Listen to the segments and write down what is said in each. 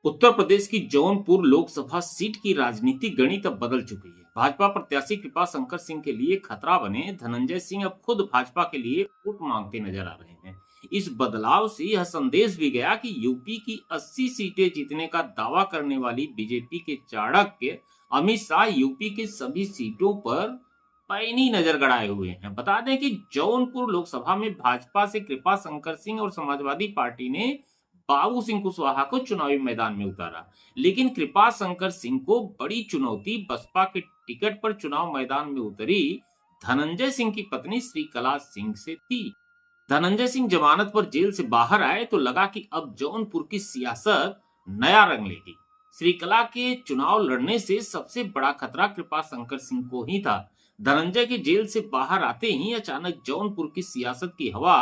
उत्तर प्रदेश की जौनपुर लोकसभा सीट की राजनीतिक गणित अब बदल चुकी है। भाजपा प्रत्याशी कृपा शंकर सिंह के लिए खतरा बने धनंजय सिंह अब खुद भाजपा के लिए वोट मांगते नजर आ रहे हैं। इस बदलाव से यह संदेश भी गया कि यूपी की 80 सीटें जीतने का दावा करने वाली बीजेपी के चाणक्य अमित शाह यूपी की सभी सीटों पर पैनी नजर गड़ाए हुए हैं। बता दें कि जौनपुर लोकसभा में भाजपा से कृपा शंकर सिंह और समाजवादी पार्टी ने बाबू सिंह कुशवाहा को चुनावी मैदान में उतारा, लेकिन कृपा शंकर सिंह को बड़ी चुनौती बसपा के टिकट पर चुनाव मैदान में उतरी धनंजय सिंह की पत्नी श्रीकला सिंह से थी। धनंजय सिंह जमानत पर जेल से बाहर आए तो लगा कि अब जौनपुर की सियासत नया रंग लेगी। श्रीकला के चुनाव लड़ने से सबसे बड़ा खतरा कृपा शंकर सिंह को ही था। धनंजय के जेल से बाहर आते ही अचानक जौनपुर की सियासत की हवा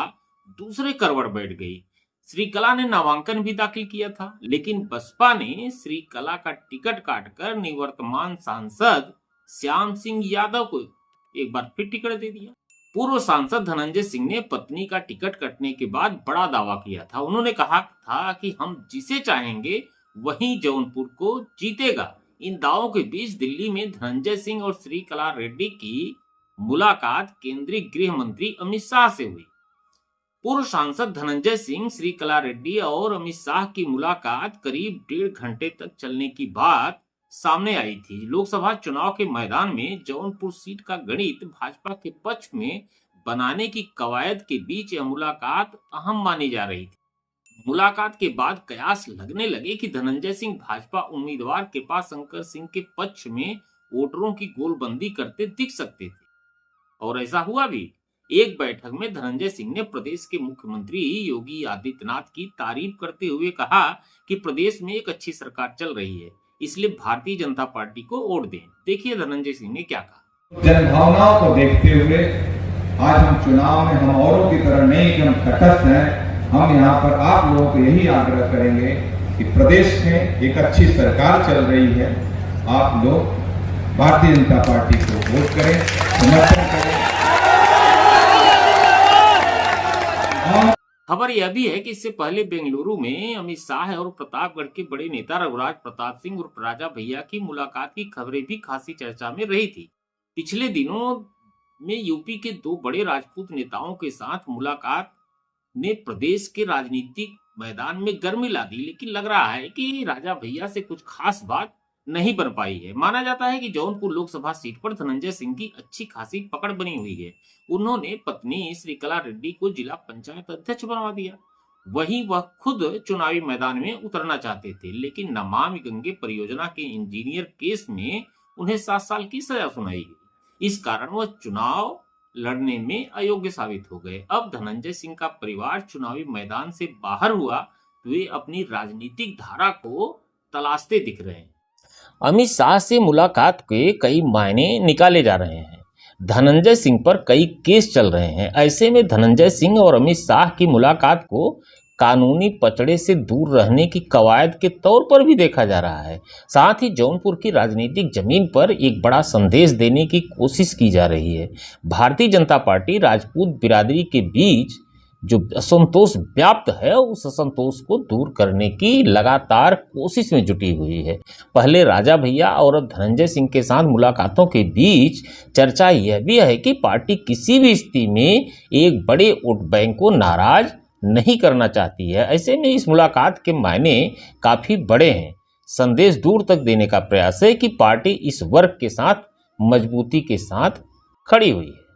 दूसरे करवट बैठ गई। श्रीकला ने नामांकन भी दाखिल किया था, लेकिन बसपा ने श्रीकला का टिकट काटकर निवर्तमान सांसद श्याम सिंह यादव को एक बार फिर टिकट दे दिया। पूर्व सांसद धनंजय सिंह ने पत्नी का टिकट कटने के बाद बड़ा दावा किया था। उन्होंने कहा था कि हम जिसे चाहेंगे वही जौनपुर को जीतेगा। इन दावों के बीच दिल्ली में धनंजय सिंह और श्रीकला रेड्डी की मुलाकात केंद्रीय गृह मंत्री अमित शाह से हुई। पूर्व सांसद धनंजय सिंह, श्रीकला रेड्डी और अमित शाह की मुलाकात करीब 1.5 घंटे तक चलने की बात सामने आई थी। लोकसभा चुनाव के मैदान में जौनपुर सीट का गणित भाजपा के पक्ष में बनाने की कवायद के बीच यह मुलाकात अहम मानी जा रही थी। मुलाकात के बाद कयास लगने लगे कि धनंजय सिंह भाजपा उम्मीदवार कृपा शंकर सिंह के पक्ष में वोटरों की गोलबंदी करते दिख सकते थे, और ऐसा हुआ भी। एक बैठक में धनंजय सिंह ने प्रदेश के मुख्यमंत्री योगी आदित्यनाथ की तारीफ करते हुए कहा कि प्रदेश में एक अच्छी सरकार चल रही है, इसलिए भारतीय जनता पार्टी को वोट दें। देखिए धनंजय सिंह ने क्या कहा। जनभावनाओं को देखते हुए आज हम चुनाव में हम औरों की तरह नहीं कि हम तटस्थ हैं, हम यहाँ पर आप लोगों को यही आग्रह करेंगे कि प्रदेश में एक अच्छी सरकार चल रही है, आप लोग भारतीय जनता पार्टी को वोट करें, समर्थन करें। खबर यह भी है कि इससे पहले बेंगलुरु में अमित शाह और प्रतापगढ़ के बड़े नेता रघुराज प्रताप सिंह और राजा भैया की मुलाकात की खबरें भी खासी चर्चा में रही थी। पिछले दिनों में यूपी के 2 बड़े राजपूत नेताओं के साथ मुलाकात ने प्रदेश के राजनीतिक मैदान में गर्मी ला दी, लेकिन लग रहा है कि राजा भैया से कुछ खास बात नहीं बन पाई है। माना जाता है कि जौनपुर लोकसभा सीट पर धनंजय सिंह की अच्छी खासी पकड़ बनी हुई है। उन्होंने पत्नी श्रीकला रेड्डी को जिला पंचायत अध्यक्ष बनवा दिया। वहीं वह खुद चुनावी मैदान में उतरना चाहते थे, लेकिन नमामि गंगे परियोजना के इंजीनियर केस में उन्हें 7 साल की सजा सुनाई गई। इस कारण वह चुनाव लड़ने में अयोग्य साबित हो गए। अब धनंजय सिंह का परिवार चुनावी मैदान से बाहर हुआ तो वे अपनी राजनीतिक धारा को तलाशते दिख रहे हैं। अमित शाह से मुलाकात के कई मायने निकाले जा रहे हैं। धनंजय सिंह पर कई केस चल रहे हैं। ऐसे में धनंजय सिंह और अमित शाह की मुलाकात को कानूनी पचड़े से दूर रहने की कवायद के तौर पर भी देखा जा रहा है। साथ ही जौनपुर की राजनीतिक जमीन पर एक बड़ा संदेश देने की कोशिश की जा रही है। भारतीय जनता पार्टी राजपूत बिरादरी के बीच जो असंतोष व्याप्त है, उस असंतोष को दूर करने की लगातार कोशिश में जुटी हुई है। पहले राजा भैया और अब धनंजय सिंह के साथ मुलाकातों के बीच चर्चा यह भी है कि पार्टी किसी भी स्थिति में एक बड़े वोट बैंक को नाराज नहीं करना चाहती है। ऐसे में इस मुलाकात के मायने काफी बड़े हैं। संदेश दूर तक देने का प्रयास है कि पार्टी इस वर्ग के साथ मजबूती के साथ खड़ी हुई है।